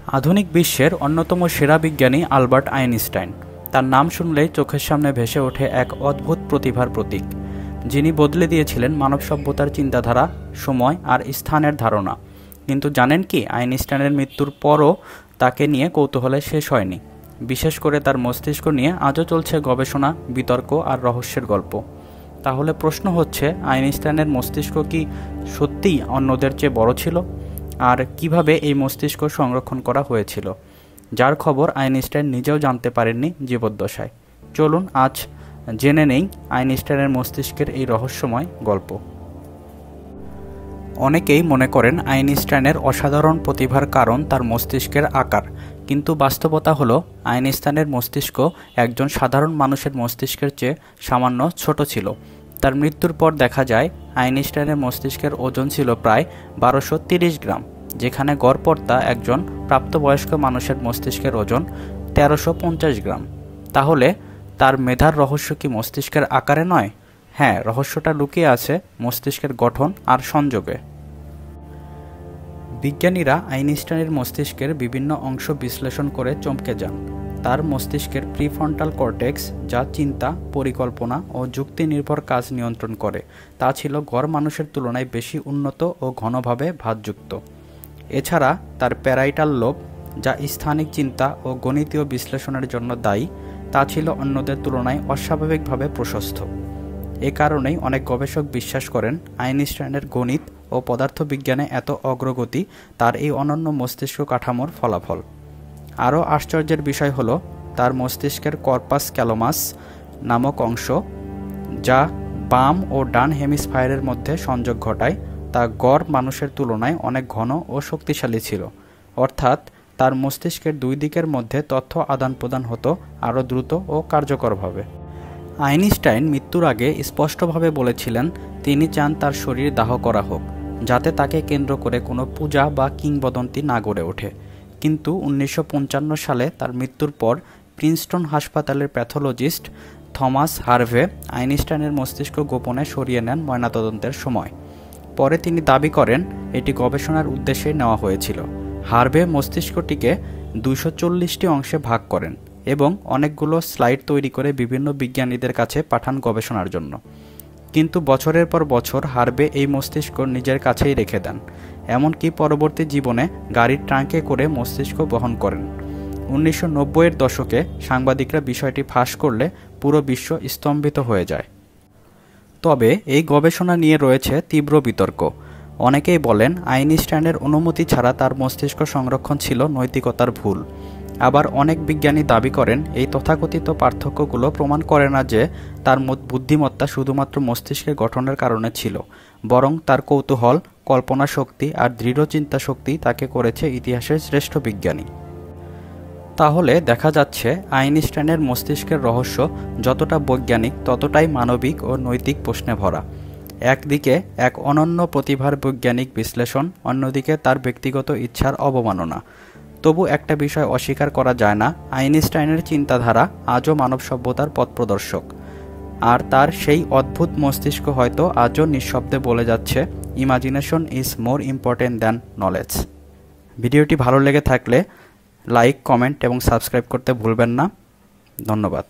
আধুনিক বিশ্বের অন্যতম সেরা বিজ্ঞানী আলবার্ট আইনস্টাইন। তার নাম শুনলেই চোখের সামনে ভেসে ওঠে এক অদ্ভুত প্রতিভার প্রতীক, যিনি বদলে দিয়েছিলেন মানব সভ্যতার চিন্তাধারা, সময় আর স্থানের ধারণা। কিন্তু জানেন কি, আইনস্টাইনের মৃত্যুর পরও তাকে নিয়ে কৌতূহলে শেষ হয়নি। বিশেষ করে তার মস্তিষ্ক নিয়ে আজও চলছে গবেষণা, বিতর্ক আর রহস্যের গল্প। তাহলে প্রশ্ন হচ্ছে, আইনস্টাইনের মস্তিষ্ক কি সত্যিই অন্যদের চেয়ে বড় ছিল? আর কিভাবে এই মস্তিষ্ক সংরক্ষণ করা হয়েছিল, যার খবর আইনস্টাইন নিজেও জানতে পারেননি জীবদ্দশায়? চলুন আজ জেনে নেই আইনস্টাইনের মস্তিষ্কের এই রহস্যময় গল্প। অনেকেই মনে করেন আইনস্টাইনের অসাধারণ প্রতিভার কারণ তার মস্তিষ্কের আকার, কিন্তু বাস্তবতা হলো আইনস্টাইনের মস্তিষ্ক একজন সাধারণ মানুষের মস্তিষ্কের চেয়ে সামান্য ছোট ছিল। তার মৃত্যুর পর দেখা যায় আইনস্টাইনের মস্তিষ্কের ওজন ছিল প্রায় 1230 গ্রাম, যেখানে গড়পড়তা একজন প্রাপ্তবয়স্ক মানুষের মস্তিষ্কের ওজন 1350 গ্রাম। তাহলে তার মেধার রহস্য কি মস্তিষ্কের আকারে নয়? হ্যাঁ, রহস্যটা লুকিয়ে আছে মস্তিষ্কের গঠন আর সংযোগে। বিজ্ঞানীরা আইনস্টাইনের মস্তিষ্কের বিভিন্ন অংশ বিশ্লেষণ করে চমকে যান। তার মস্তিষ্কের প্রিফ্রন্টাল কর্টেক্স, যা চিন্তা, পরিকল্পনা ও যুক্তি নির্ভর কাজ নিয়ন্ত্রণ করে, তা ছিল গড় মানুষের তুলনায় বেশি উন্নত ও ঘনভাবে ভাঁজযুক্ত। এছাড়া তার প্যারাইটাল লোব, যা স্থানিক চিন্তা ও গণিতীয় বিশ্লেষণের জন্য দায়ী, তা ছিল অন্যদের তুলনায় অস্বাভাবিকভাবে প্রশস্ত। এ কারণেই অনেক গবেষক বিশ্বাস করেন আইনস্টাইনের গণিত ও পদার্থবিজ্ঞানে এত অগ্রগতি তার এই অনন্য মস্তিষ্ক কাঠামোর ফলাফল। আরও আশ্চর্যের বিষয় হলো তার মস্তিষ্কের কর্পাস ক্যালোমাস নামক অংশ, যা বাম ও ডান হেমিস্ফায়ারের মধ্যে সংযোগ ঘটায়, তা গড় মানুষের তুলনায় অনেক ঘন ও শক্তিশালী ছিল। অর্থাৎ তার মস্তিষ্কের দুই দিকের মধ্যে তথ্য আদান প্রদান হতো আরও দ্রুত ও কার্যকরভাবে। আইনস্টাইন মৃত্যুর আগে স্পষ্টভাবে বলেছিলেন তিনি চান তার শরীর দাহ করা হোক, যাতে তাকে কেন্দ্র করে কোনো পূজা বা কিংবদন্তি না গড়ে ওঠে। কিন্তু 1955 সালে তার মৃত্যুর পর প্রিন্সটন হাসপাতালের প্যাথোলজিস্ট থমাস হার্ভে আইনস্টাইনের মস্তিষ্ক গোপনে সরিয়ে নেন ময়নাতদন্তের সময়। পরে তিনি দাবি করেন এটি গবেষণার উদ্দেশ্যে নেওয়া হয়েছিল। হার্ভে মস্তিষ্কটিকে 240টি অংশে ভাগ করেন এবং অনেকগুলো স্লাইড তৈরি করে বিভিন্ন বিজ্ঞানীদের কাছে পাঠান গবেষণার জন্য। কিন্তু বছরের পর বছর হার্ভে এই মস্তিষ্ক নিজের কাছেই রেখে দেন, এমনকি পরবর্তী জীবনে গাড়ির ট্রাঙ্কে করে মস্তিষ্ক বহন করেন। 1990-এর দশকে সাংবাদিকরা বিষয়টি ফাঁস করলে পুরো বিশ্ব স্তম্ভিত হয়ে যায়। তবে এই গবেষণা নিয়ে রয়েছে তীব্র বিতর্ক। অনেকেই বলেন আইনস্টাইনের অনুমতি ছাড়া তার মস্তিষ্ক সংরক্ষণ ছিল নৈতিকতার ভুল। আবার অনেক বিজ্ঞানী দাবি করেন এই তথাকথিত পার্থক্যগুলো প্রমাণ করে না যে তার বুদ্ধিমত্তা শুধুমাত্র মস্তিষ্কের গঠনের কারণে ছিল, বরং তার কৌতূহল, কল্পনা শক্তি আর দৃঢ় চিন্তা শক্তি তাকে করেছে ইতিহাসের শ্রেষ্ঠ বিজ্ঞানী। তাহলে দেখা যাচ্ছে আইনস্টাইনের মস্তিষ্কের রহস্য যতটা বৈজ্ঞানিক ততটাই মানবিক ও নৈতিক প্রশ্নে ভরা। একদিকে এক অনন্য প্রতিভার বৈজ্ঞানিক বিশ্লেষণ, অন্যদিকে তার ব্যক্তিগত ইচ্ছার অবমাননা। তবু একটা বিষয় অস্বীকার করা যায় না, আইনস্টাইনের চিন্তাধারা আজও মানব সভ্যতার পথপ্রদর্শক। আর তার সেই অদ্ভুত মস্তিষ্ক হয়তো আজও নিঃশব্দে বলে যাচ্ছে, imagination is more important than knowledge. ভিডিওটি ভালো লেগে থাকলে লাইক, কমেন্ট এবং সাবস্ক্রাইব করতে ভুলবেন না। ধন্যবাদ।